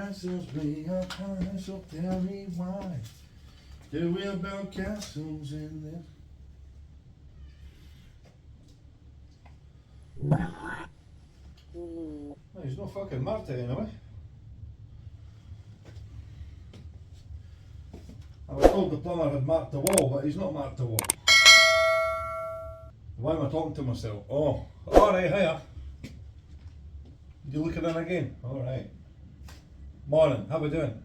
castles we are high, so tell me why do we build castles in this? Well, he's no fucking marked anyway. I was told the plumber had marked the wall, but he's not marked the wall. Why am I talking to myself? Oh, alright, hiya. You looking in again? Alright. Morning, how we doing?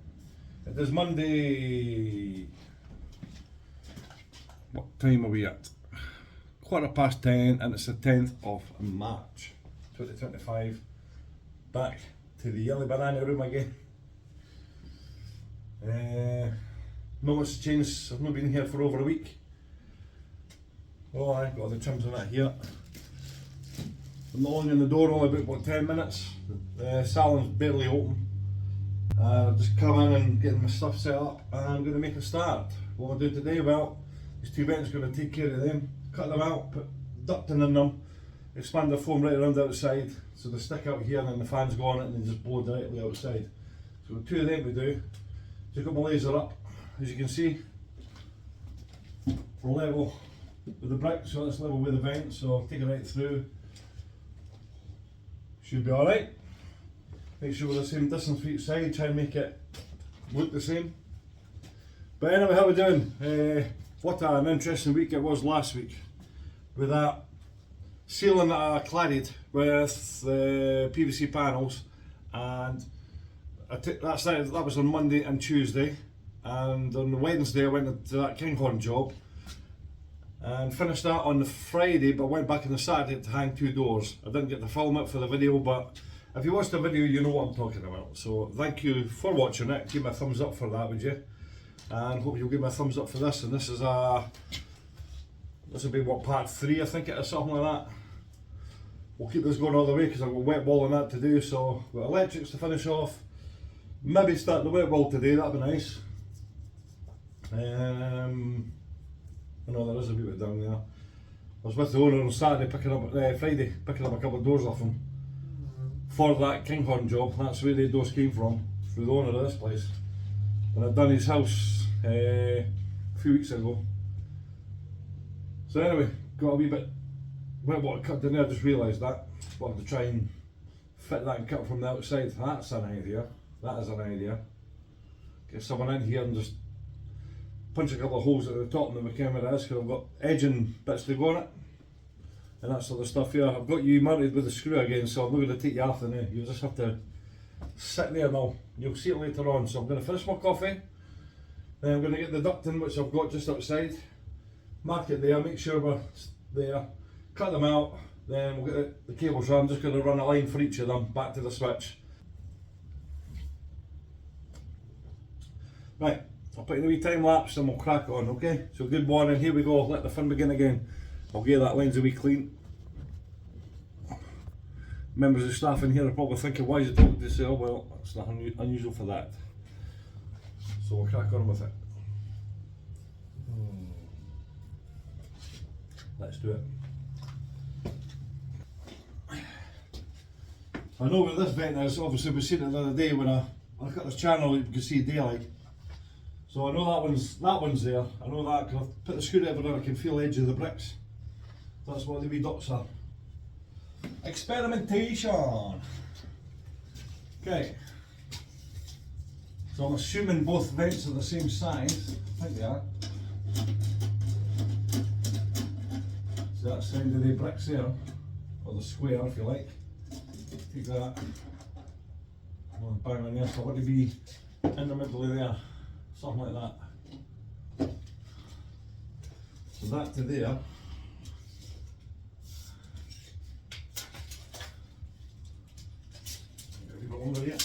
It is Monday. What time are we at? 10:15, and it's the 10th of March 2025. Back to the Yellow Banana room again. Not much changed. I've not been here for over a week. Oh, I got all the trims on that here. I'm not long in the door, only about 10 minutes. The salon's barely open. I've just come in and getting my stuff set up, and I'm going to make a start. What I'm doing today, well, these two vents are going to take care of them, cut them out, put ducting in them, expand the foam right around the outside, so they stick out here and then the fans go on it and they just blow directly outside. So two of them to do. Just got my laser up, as you can see, we're level with the brick, so that's level with the vent, so I'll take it right through. Should be alright. Make sure we're the same distance for each side, try and make it look the same. But anyway, how we doing? What an interesting week it was last week with that ceiling that I cladded with the PVC panels, and that was on Monday and Tuesday, and on Wednesday I went into that Kinghorn job and finished that on the Friday, but went back on the Saturday to hang two doors. I didn't get to film it for the video, but if you watch the video you know what I'm talking about. So thank you for watching it. Give me a thumbs up for that, would you? And hope you'll give me a thumbs up for this. And this will be what, part 3 I think it is, something like that. We'll keep this going all the way because I've got wet wall and that to do, so we've got electrics to finish off. Maybe start the wet wall today, that'd be nice. I know there is a wee bit down there. I was with the owner on Friday picking up a couple of doors off him for that Kinghorn job. That's where the doors came from, through the owner of this place. And I'd done his house a few weeks ago. So anyway, got a wee bit wet water cut in there, I just realised that. Wanted to try and fit that and cut from the outside. That's an idea. That is an idea. Get someone in here and just punch a couple of holes at the top and the camera is, because I've got edging bits to go on it and that sort of stuff here. I've got you mounted with the screw again, so I'm not going to take you off the now. You'll just have to sit there now. You'll see it later on. So I'm going to finish my coffee, then I'm going to get the ducting which I've got just outside, mark it there, make sure we're there, cut them out, then we'll get the cables run. I'm just going to run a line for each of them back to the switch. Right. I'll put in a wee time lapse and we'll crack on, okay? So good morning, here we go, let the fun begin again. I'll get that lines a wee clean. Members of staff in here are probably thinking, why is it talking to yourself? Well, it's not unusual for that. So we'll crack on with it. Let's do it. I know where this vent is, obviously we seen it the other day when I look at this channel, you can see daylight. So I know that one's there. I know that because I've put the screwdriver on, I can feel the edge of the bricks. That's what the wee dots are. Experimentation. Okay. So I'm assuming both vents are the same size. I think they are. So that's the end of the bricks there, or the square if you like. Take that. I'm bang on there, so I want to be in the middle of there. Something like that. So that to there. A wee bit longer here.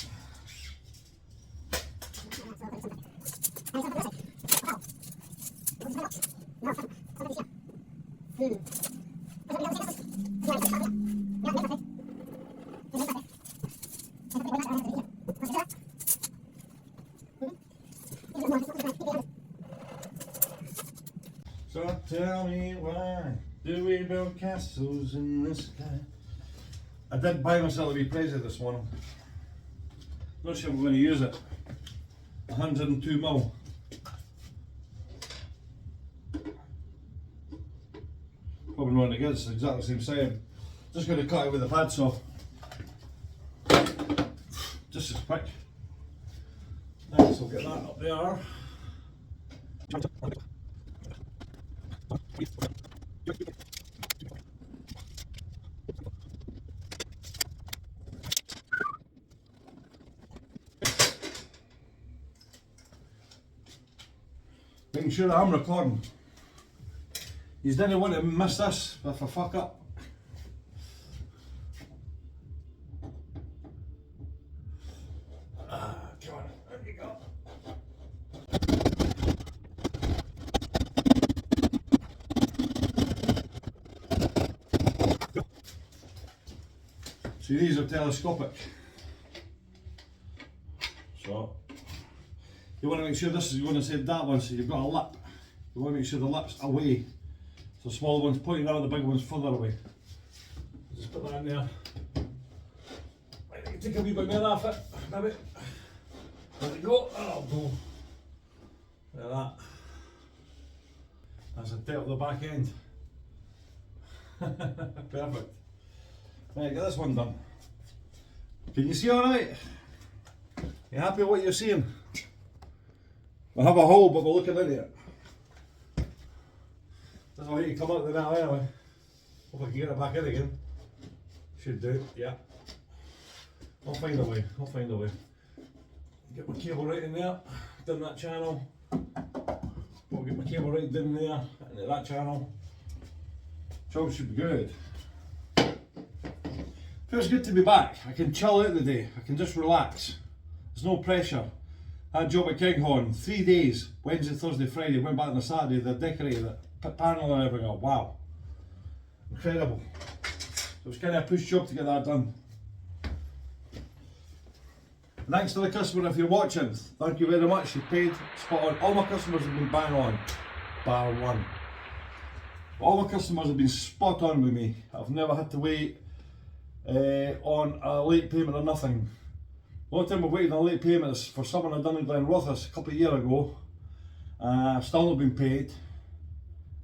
So tell me, why do we build castles in the sky? I did buy myself a wee present this morning. Not sure we're going to use it. 102 mil. Probably not again, it's exactly the same size. Just going to cut it with a pad saw. Just as quick. Nice, we'll get that up there. Making sure that I'm recording. You didn't want to miss this if I fuck up. Come on, there you go. See, these are telescopic. So you want to make sure this is, you want to say that one, so you've got a lip. You want to make sure the lip's away. So small one's pointing out, the big one's further away. Just put that in there. Right, take a wee bit more off it, maybe. There we go, that'll go. Look at that. That's a tail at the back end. Perfect. Right, get this one done. Can you see alright? You happy with what you're seeing? We have a hole, but we're looking into it. That's how you come out of the net anyway. Hope I can get it back in again. Should do, yeah. I'll find a way, I'll find a way. Get my cable right in there, down that channel. I'll get my cable right down there, into that channel. Job should be good. Feels good to be back. I can chill out the day, I can just relax. There's no pressure. That job at Kinghorn, 3 days, Wednesday, Thursday, Friday, went back on a Saturday, they decorated it, put panel and everything up, wow. Incredible. So it's kind of a push job to get that done. Thanks to the customer if you're watching, thank you very much, you paid spot on. All my customers have been bang on, bar one. All my customers have been spot on with me. I've never had to wait on a late payment or nothing. The only time I've waited on a late payment is for someone I'd done in Glenrothes a couple of years ago. I've still not been paid.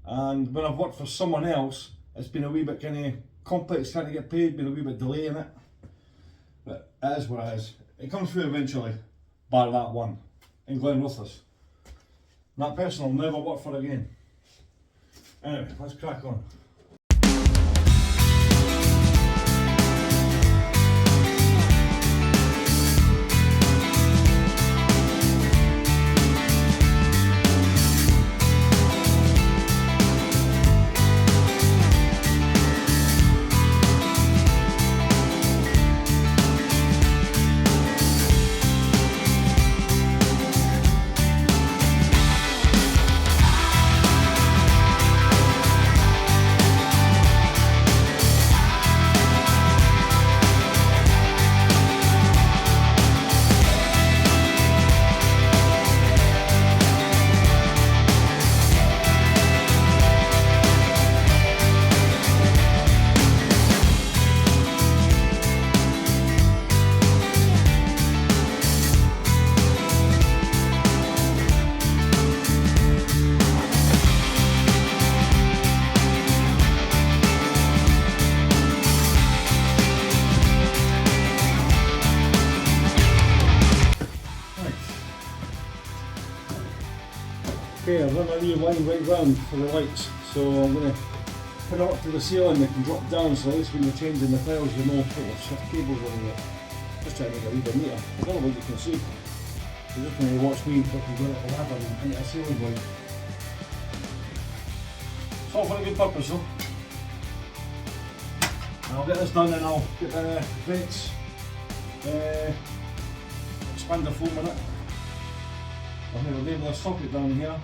And when I've worked for someone else, it's been a wee bit kind of complex trying to get paid, been a wee bit delay in it. But it is what it is. It comes through eventually, bar that one, in Glenrothes. That person will never work for again. Anyway, let's crack on. Okay, I've run a new line right round for the lights, so I'm going to put it up to the ceiling. They can drop down, so at least when you're changing the tiles you know what your shift cables are in it. Just trying to make it a wee bit neater. I don't know what you can see. You're just going to watch me fucking go up the ladder and into a ceiling line. It's all for a good purpose though. I'll get this done and I'll get the vents, expand the foam in it. I'll have a label of socket down here.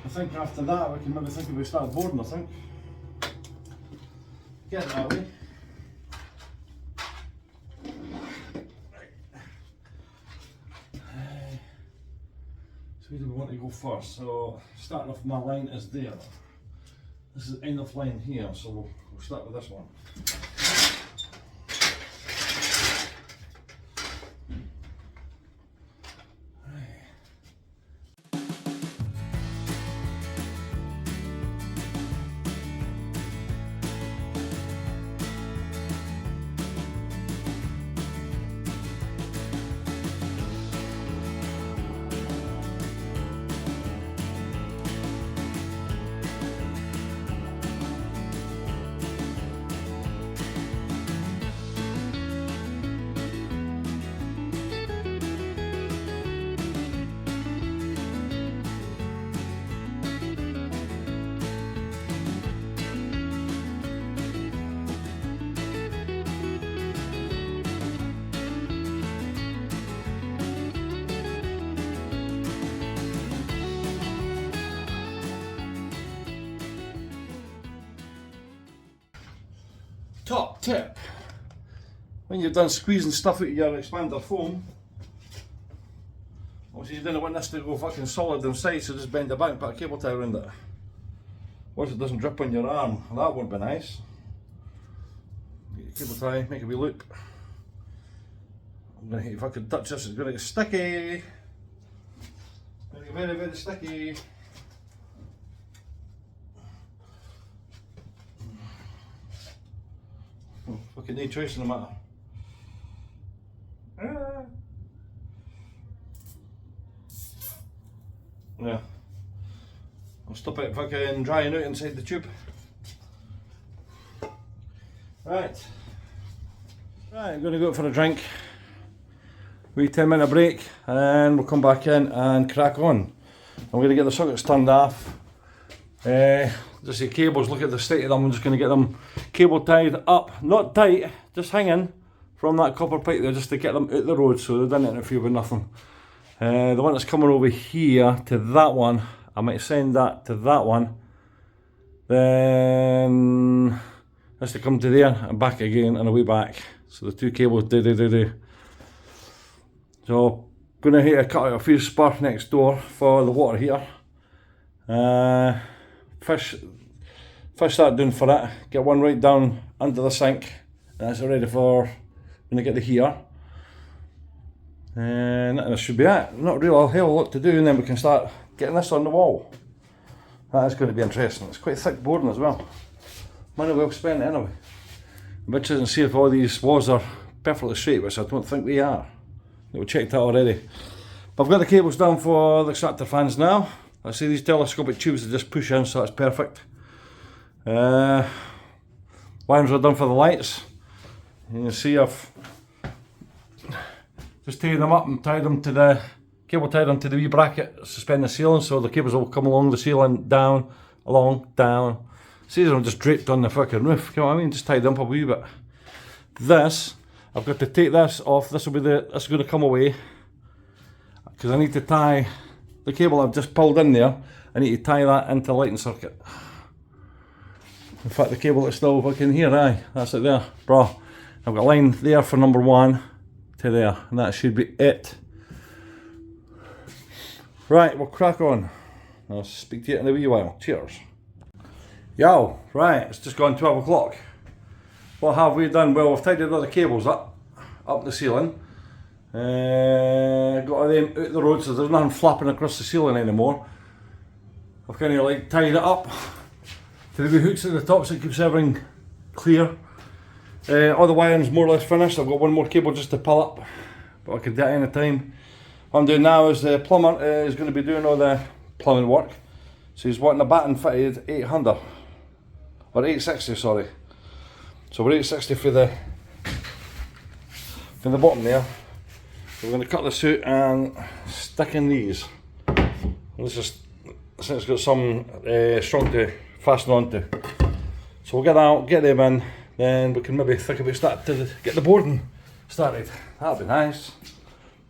I think after that we can maybe think about start boarding, I think. Get it that way. So where do we want to go first? So starting off, my line is there. This is end of line here, so we'll start with this one. top tip, when you've done squeezing stuff out of your expander foam, obviously you didn't want this to go fucking solid inside, so just bend it back and put a cable tie around it. Once it doesn't drip on your arm, that would be nice. Get your cable tie, make a wee loop. I'm going to hate if I could touch this, it's going to get sticky. Very, very, very sticky. Fucking no choice in the matter. Yeah. I'll stop it fucking drying out inside the tube. Right. Right, I'm going to go out for a drink. Wee 10-minute break and we'll come back in and crack on. I'm going to get the sockets turned off. Just the cables, look at the state of them. I'm just going to get them cable tied up, not tight, just hanging from that copper pipe there, just to get them out the road so they don't interfere with nothing. The one that's coming over here to that one, I might send that to that one, then has to come to there and back again and away back. So the two cables do. So going to have to cut out a few spur next door for the water heater. Fish that down for it, get one right down under the sink, and that's ready for when I get the heater. And that should be it. Not really a hell of a lot to do, and then we can start getting this on the wall. That is going to be interesting. It's quite thick boarding as well. Money well spent anyway. I'm interested to see if all these walls are perfectly straight, which I don't think they are. We've checked that already. But I've got the cables down for the extractor fans now. I see these telescopic tubes that just push in, so that's perfect. Wires are done for the lights. You can see I've just tied them up and tied them to the cable, tied them to the wee bracket suspending the ceiling, so the cables will come along the ceiling, down, along, down. See, they're just draped on the fucking roof. You know what I mean? Just tied them up a wee bit. This, I've got to take this off. This will be this is going to come away because I need to tie the cable I've just pulled in there. I need to tie that into the lighting circuit. In fact, the cable is still fucking here, aye, that's it there, bro. I've got a line there for number 1 to there, and that should be it. Right, we'll crack on. I'll speak to you in a wee while. Cheers. Yo, right, it's just gone 12 o'clock. What have we done? Well, we've tidied all the cables up the ceiling. Got all them out the road, so there's nothing flapping across the ceiling anymore. I've kind of like tied it up to the wee hooks at the top so it keeps everything clear. All the wiring's more or less finished. I've got one more cable just to pull up, but I can do it any time. What I'm doing now is the plumber is going to be doing all the plumbing work. So he's wanting a batten fitted 800, or 860, sorry. So we're 860 for the bottom there. So we're going to cut this out and stick in these. This is, since it's got some strong to fasten onto. So we'll get out, get them in, then we can maybe think about starting to get the boarding started. That'd be nice.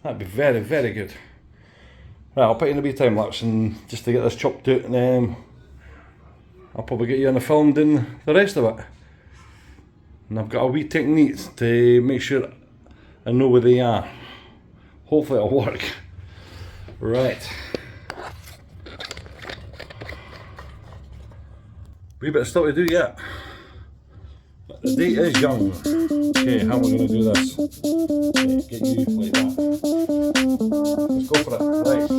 That'd be very, very good. Right, I'll put you in a wee time lapse and just to get this chopped out, and then I'll probably get you on the film doing the rest of it. And I've got a wee technique to make sure I know where they are. Hopefully it'll work. Right. Wee bit of stuff to do yet. But the day is young. Okay, how am I going to do this? Okay, get you like that. Let's go for it. Right.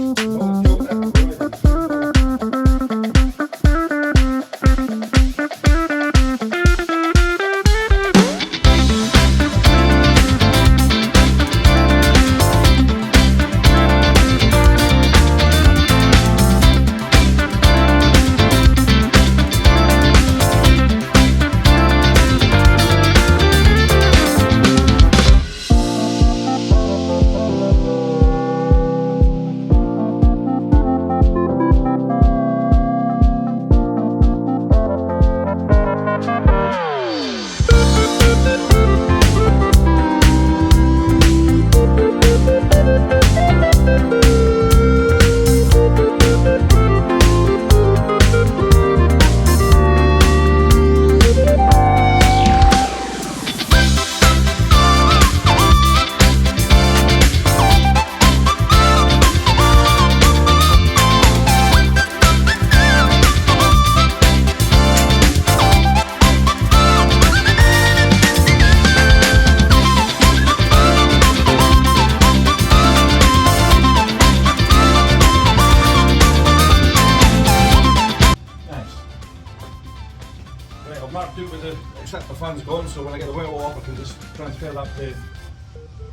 except the fan's gone, so when I get the wet wall up I can just transfer that to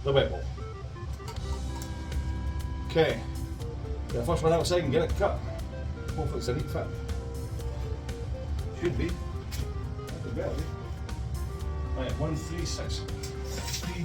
the wet wall. Okay, the first one outside and get it cut. Hopefully it's a neat fit. Should be. That better be. Right, 1, 3, 6. 3.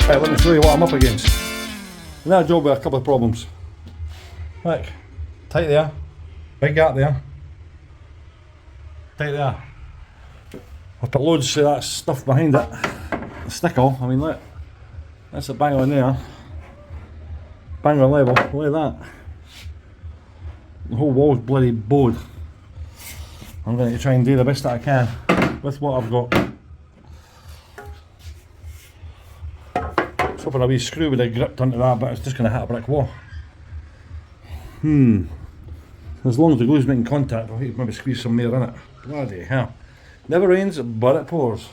Right, let me show you what I'm up against. In that job with a couple of problems. Look, tight there, big gap there, tight there. I've put loads of that stuff behind it. The stickle, I mean look, that's a bang on there. Bang on level, look at that. The whole wall's bloody bowed. I'm going to try and do the best that I can with what I've got. Hoping a wee screw with a grip onto that, but it's just going to hit a brick wall. As long as the glue's making contact, I'll maybe squeeze some more in it. Bloody hell. Never rains, but it pours.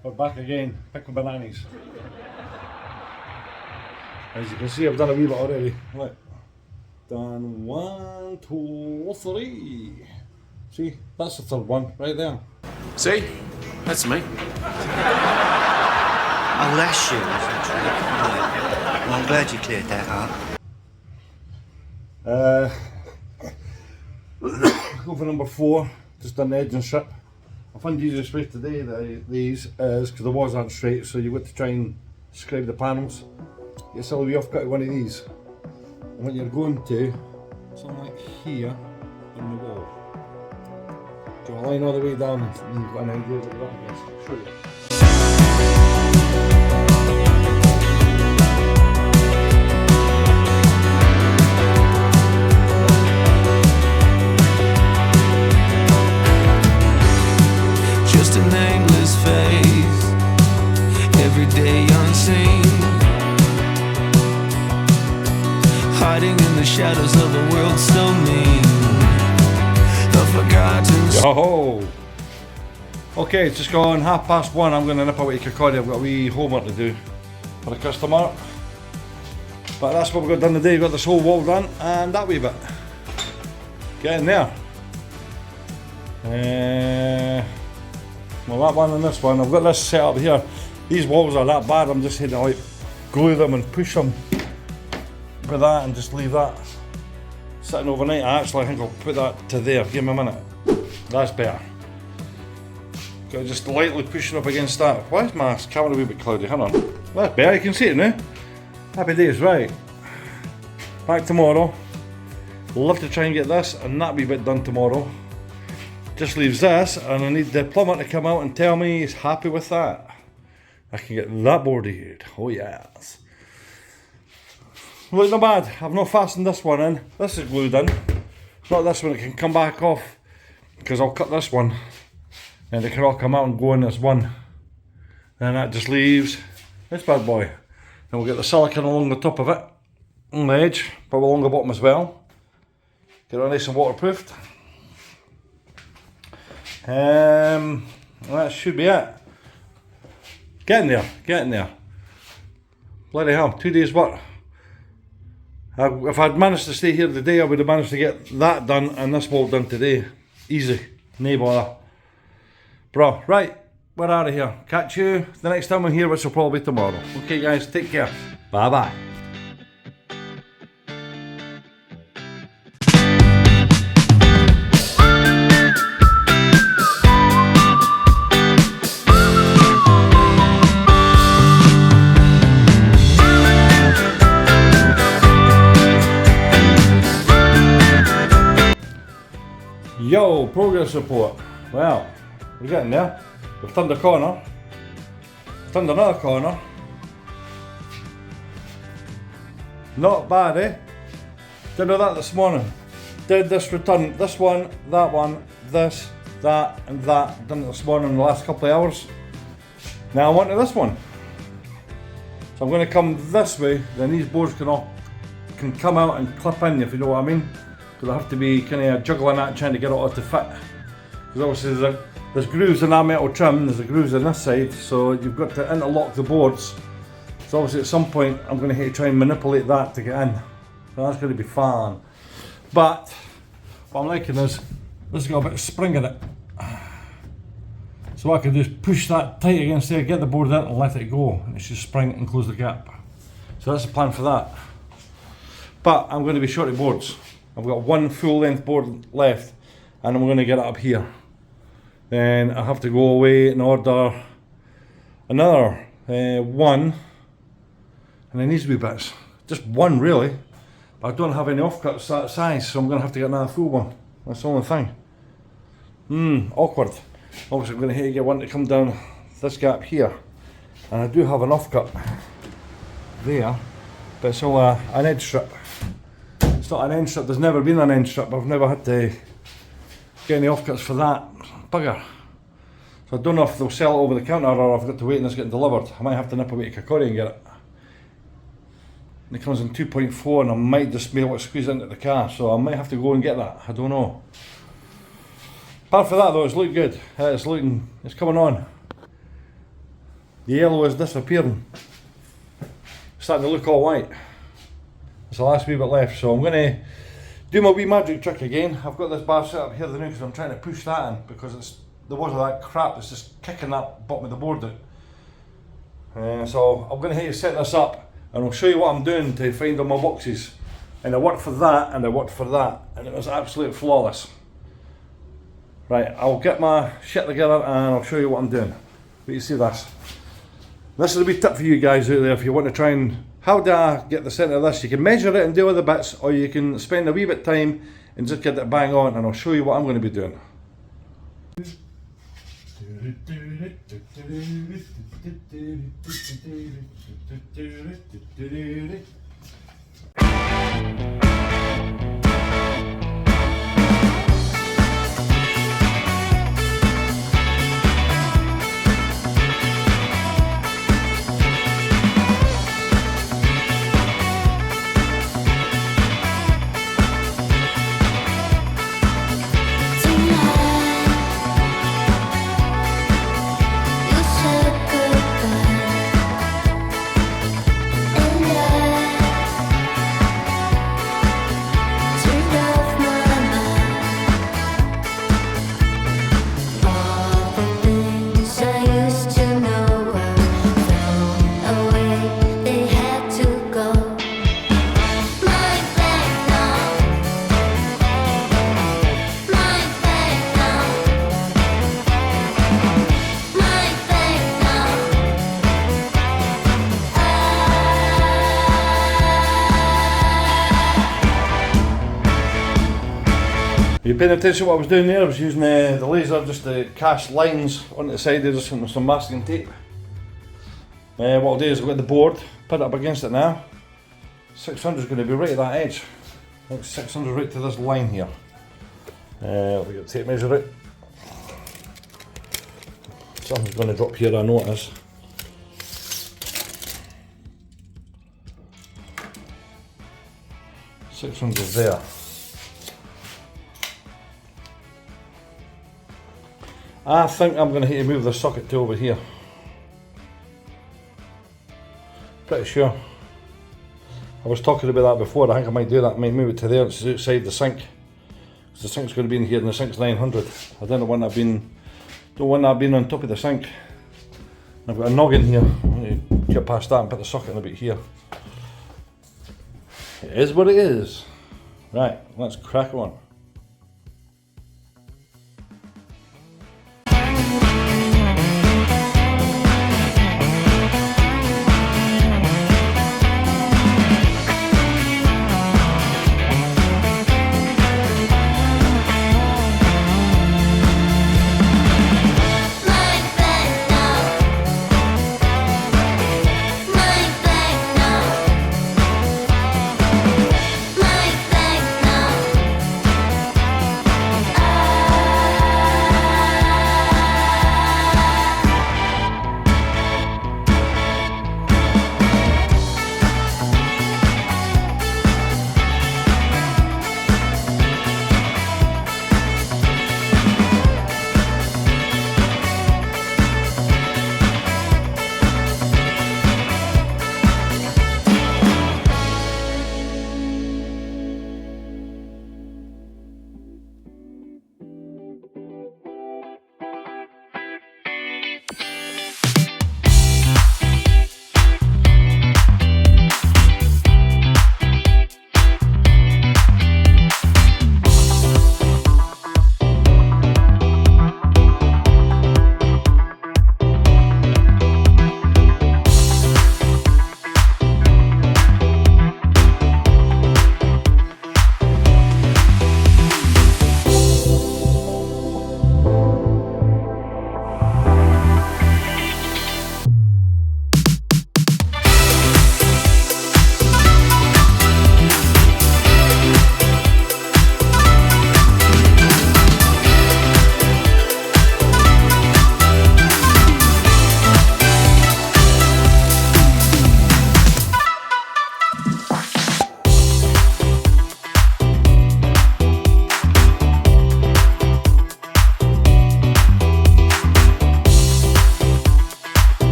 We're back again, picking bananas. As you can see, I've done a wee bit already. Look, done 1, 2, 3. See, that's the third one right there. See? That's me. Oh, that's you, right. Well, I'm glad you cleared that up. Go for number 4, just done the edging strip. I found the easiest way today these is because the walls aren't straight, so you've got to try and scrape the panels. Get a wee off cut one of these. And what you're going to, something like here on the wall. Draw a line all the way down and you've got an idea what you're up against. I'll show you. An aimless face, every day unseen, hiding in the shadows of a world so mean, a forgotten. Yo-ho! Okay, it's just gone 1:30. I'm going to nip away to Kirkcaldy. I've got a wee homework to do for a customer. But that's what we've got done today. We've got this whole wall done and that wee bit. Get in there. Well, that one and this one, I've got this set up here. These walls are that bad, I'm just going to like glue them and push them with that and just leave that sitting overnight. I think I'll put that to there. Give me a minute. That's better. Got to just lightly pushing up against that. Why is my camera a wee bit cloudy? Hang on. That's better, you can see it now. Happy days, right. Back tomorrow. Love to try and get this and that wee bit done tomorrow. Just leaves this, and I need the plumber to come out and tell me he's happy with that. I can get that boarded. Oh yes. Look, not bad. I've not fastened this one in. This is glued in. Not this one, it can come back off. Because I'll cut this one. And it can all come out and go in this one. And that just leaves this bad boy. And we'll get the silicone along the top of it. On the edge, but along the bottom as well. Get it nice and waterproofed. That should be it. Getting there. Bloody hell, 2 days work. If I'd managed to stay here today, I would have managed to get that done and this wall done today. Easy, no bother. Bro, right, we're out of here. Catch you the next time I'm here, which will probably be tomorrow. Okay guys, take care. Bye bye. Yo, progress report. Well, we're getting there. We've turned a corner. Turned another corner. Not bad, eh? Did all that this morning. Did this return. This one, this, that, and that. Done it this morning in the last couple of hours. Now I'm on to this one. So I'm going to come this way. Then these boards can come out and clip in, if you know what I mean. Because I have to be kind of juggling that, trying to get it all to fit. Because obviously there's grooves in that metal trim, there's the grooves on this side, so you've got to interlock the boards. So obviously at some point I'm going to have to try and manipulate that to get in. So that's going to be fun. But what I'm liking is, this has got a bit of spring in it. So what I can do is push that tight against there, get the board in and let it go. And it's just spring and close the gap. So that's the plan for that. But I'm going to be short of boards. I've got one full length board left and I'm going to get it up here. Then I have to go away and order another one, and then these wee bits. Just one really, but I don't have any offcuts that size, so I'm going to have to get another full one. That's the only thing. Awkward. Obviously I'm going to have to get one to come down this gap here. And I do have an offcut there, but it's all an edge strip. It's not an end strip, there's never been an end strip. I've never had to get any offcuts for that bugger. So I don't know if they'll sell it over the counter or I've got to wait and it's getting delivered. I might have to nip away to Kirkcaldy and get it. And it comes in 2.4 and I might just be able to squeeze it into the car, so I might have to go and get that, I don't know. Apart from that though, it's looking good. It's coming on. The yellow is disappearing. It's starting to look all white. It's the last wee bit left, so I'm going to do my wee magic trick again. I've got this bar set up here the new because I'm trying to push that in because there was that crap that's just kicking that bottom of the board out. So I'm going to set this up and I'll show you what I'm doing to find all my boxes. And I worked for that and I worked for that and it was absolutely flawless. Right, I'll get my shit together and I'll show you what I'm doing. But you see this. This is a wee tip for you guys out there if you want to try and, how do I get the centre of this? You can measure it and do other bits, or you can spend a wee bit of time and just get it bang on, and I'll show you what I'm going to be doing. You paying attention to what I was doing there? I was using the laser just to cast lines on the side of this with some masking tape. What I'll do is I've got the board, put it up against it now. 600 is going to be right at that edge. I think 600 right to this line here. We got tape measure it. Something's going to drop here, I notice. $600 there. I think I'm going to have to move the socket to over here. Pretty sure. I was talking about that before. I think I might do that. I might move it to there. It's outside the sink. Because the sink's going to be in here, and the sink's 900. I don't want that being on top of the sink. I've got a noggin here. I'm going to get past that and put the socket in a bit here. It is what it is. Right, let's crack on.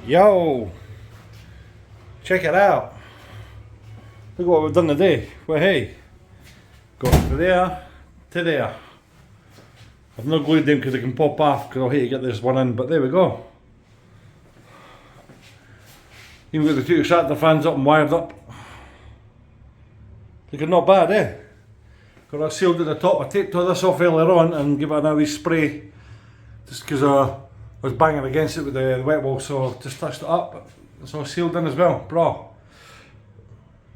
Yo! Check it out! Look what we've done today. Well, hey, got from there to there. I've not glued them because they can pop off because I'll hate to get this one in, but there we go. Even got the two extractor fans up and wired up. Looking not bad, eh? Got that sealed at the top. I taped all this off earlier on and give it a wee spray just because I was banging against it with the wet wool, so just touched it up. It's all sealed in as well, bro.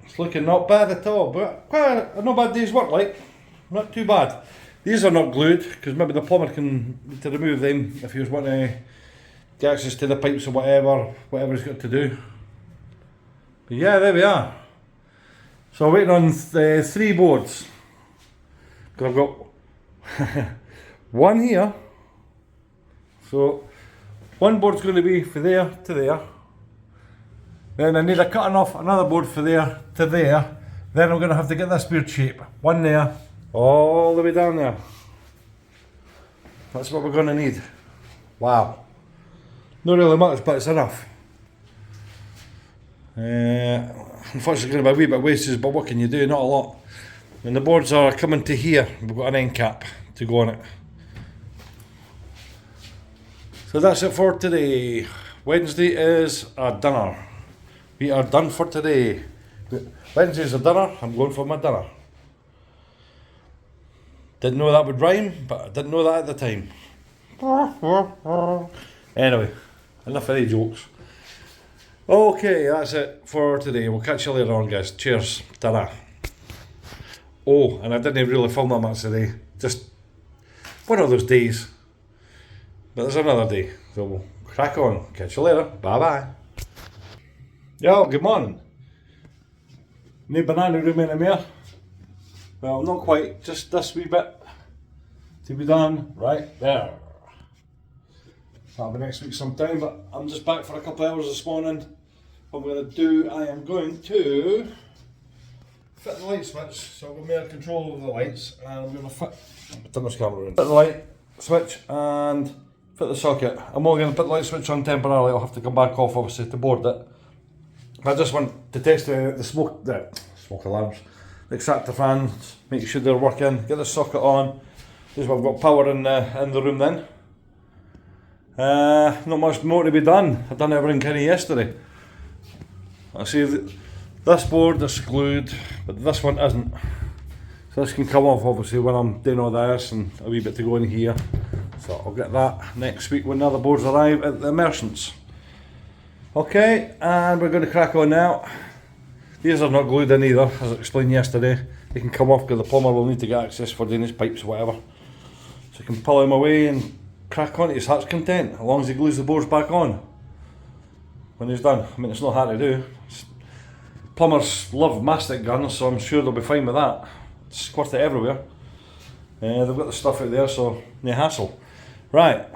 It's looking not bad at all, but quite a not bad day's work, like. Not too bad. These are not glued because maybe the plumber can need to remove them if he was wanting to get access to the pipes or whatever he's got to do. But yeah, there we are. So I'm waiting on the 3 boards. Because I've got one here. So one board's going to be from there to there. Then I need a cutting off another board from there to there. Then I'm going to have to get this weird shape. One there, all the way down there. That's what we're going to need. Wow. Not really much, but it's enough. Unfortunately it's going to be a wee bit wasted, but what can you do? Not a lot. And the boards are coming to here. We've got an end cap to go on it. So that's it for today. Wednesday is a dinner. We are done for today. Wednesday is a dinner. I'm going for my dinner. Didn't know that would rhyme, but I didn't know that at the time. Anyway, enough of the jokes. Okay, that's it for today. We'll catch you later on, guys. Cheers. Ta-ra. Oh, and I didn't really film that much today. Just one of those days. But there's another day. So we'll crack on. Catch you later. Bye-bye. Yo, good morning. No banana room anymore. Well, not quite. Just this wee bit to be done right there. That'll be next week sometime, but I'm just back for a couple of hours this morning. What I'm going to do, I am going to fit the light switch, so I've got more control over the lights, and I'm going to turn this camera in. Fit the light switch and fit the socket. I'm only going to put the light switch on temporarily. I'll have to come back off obviously to board it. I just want to test the smoke alarms, the extractor fans, make sure they're working, get the socket on. This is what I've got power in the room then. Not much more to be done. I've done everything kind of yesterday. I see this board is glued, but this one isn't. So this can come off obviously when I'm doing all this, and a wee bit to go in here. So I'll get that next week when the other boards arrive at the merchants. Okay, and we're going to crack on now. These are not glued in either, as I explained yesterday. They can come off because the plumber will need to get access for doing his pipes or whatever. So you can pull them away and crack on to his heart's content, as long as he glues the boards back on when he's done. I mean, it's not hard to do. Plumbers love mastic guns, so I'm sure they'll be fine with that. Squirt it everywhere. They've got the stuff out there, so no hassle. Right,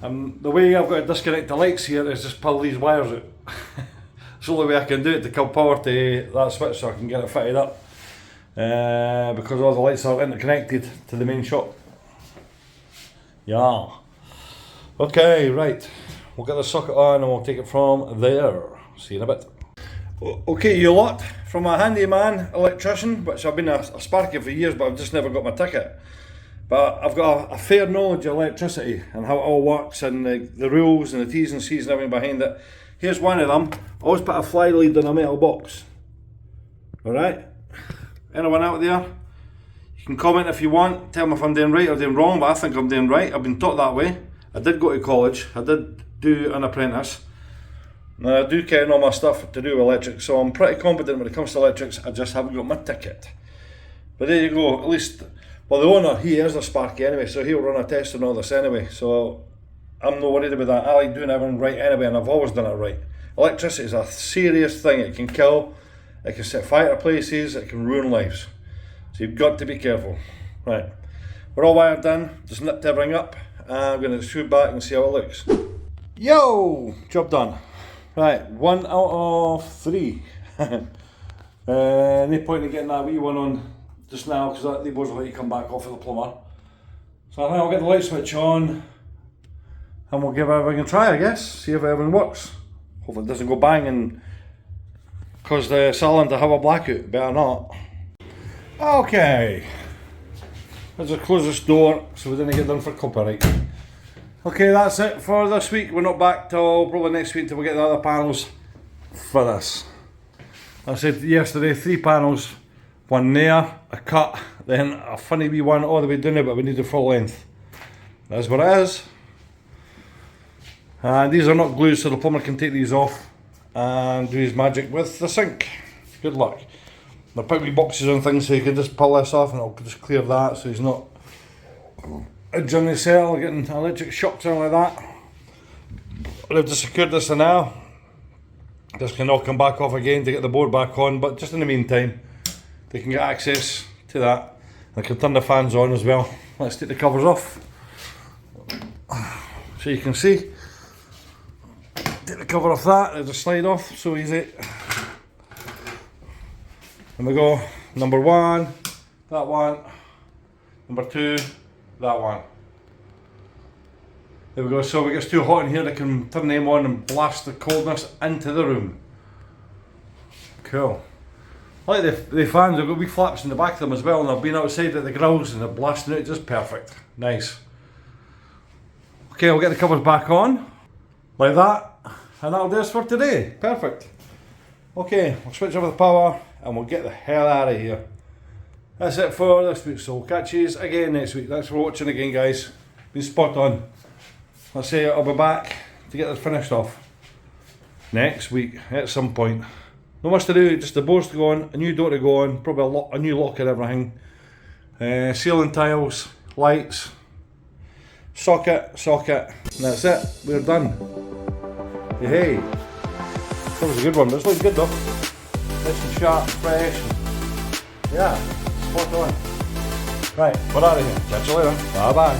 the way I've got to disconnect the lights here is just pull these wires out. It's the only way I can do it to kill power to that switch so I can get it fitted up. Because all the lights are interconnected to the main shop. Yeah. Okay, right. We'll get the socket on and we'll take it from there. See you in a bit. Okay, you lot, from a handyman electrician, which I've been a sparky for years, but I've just never got my ticket. But I've got a fair knowledge of electricity and how it all works and the rules and the T's and C's and everything behind it. Here's one of them. Always put a fly lead in a metal box. Alright? Anyone out there? You can comment if you want, tell me if I'm doing right or doing wrong, but I think I'm doing right. I've been taught that way. I did go to college, I did do an apprentice. Now I do carry all my stuff to do with electrics, so I'm pretty competent when it comes to electrics. I just haven't got my ticket. But there you go, at least, well, the owner, he is a sparky anyway, so he'll run a test and all this anyway, so I'm not worried about that. I like doing everything right anyway, and I've always done it right. Electricity is a serious thing. It can kill, it can set fire to places, it can ruin lives. So you've got to be careful. Right, we're all wired in, just nipped everything up. I'm going to shoot back and see how it looks. Yo! Job done. Right, 1 out of 3. No point in getting that wee one on just now because the boards will let you come back off of the plumber. So I think I'll get the light switch on and we'll give everything a try, I guess. See if everything works. Hopefully it doesn't go bang and cause the cylinder to have a blackout. Better not. Okay. Let's just close this door so we didn't get done for copyright. Okay, that's it for this week. We're not back till probably next week till we get the other panels for this. I said yesterday, 3 panels, one there, a cut, then a funny wee one all the way down it, but we need the full length. That's what it is. And these are not glued, so the plumber can take these off and do his magic with the sink. Good luck. They're put wee boxes and things so you can just pull this off and it'll just clear that so he's not edging the cell, getting electric shocks or anything like that. They've just secured this for now. This can all come back off again to get the board back on, but just in the meantime they can get access to that. They can turn the fans on as well. Let's take the covers off so you can see. Take the cover off that, they just slide off, so easy. And we go, number 1, that one, number 2, that one. There we go, so if it gets too hot in here, they can turn them on and blast the coldness into the room. Cool. I like the fans, they've got wee flaps in the back of them as well, and they've been outside at the grills and they're blasting it just perfect. Nice. Okay, I'll get the covers back on, like that, and that'll do us for today. Perfect. Okay, we'll switch over the power and we'll get the hell out of here. That's it for this week, so we'll catch you again next week. Thanks for watching again, guys. Been spot on. I'll say I'll be back to get this finished off next week at some point. Not much to do, just the boards to go on, a new door to go on, probably a new lock and everything. Ceiling tiles, lights, socket, and that's it. We're done. Hey, that was a good one. This looks good though. Nice and sharp, fresh. Yeah, spot on. Right, we're out of here. Catch you later. Bye bye.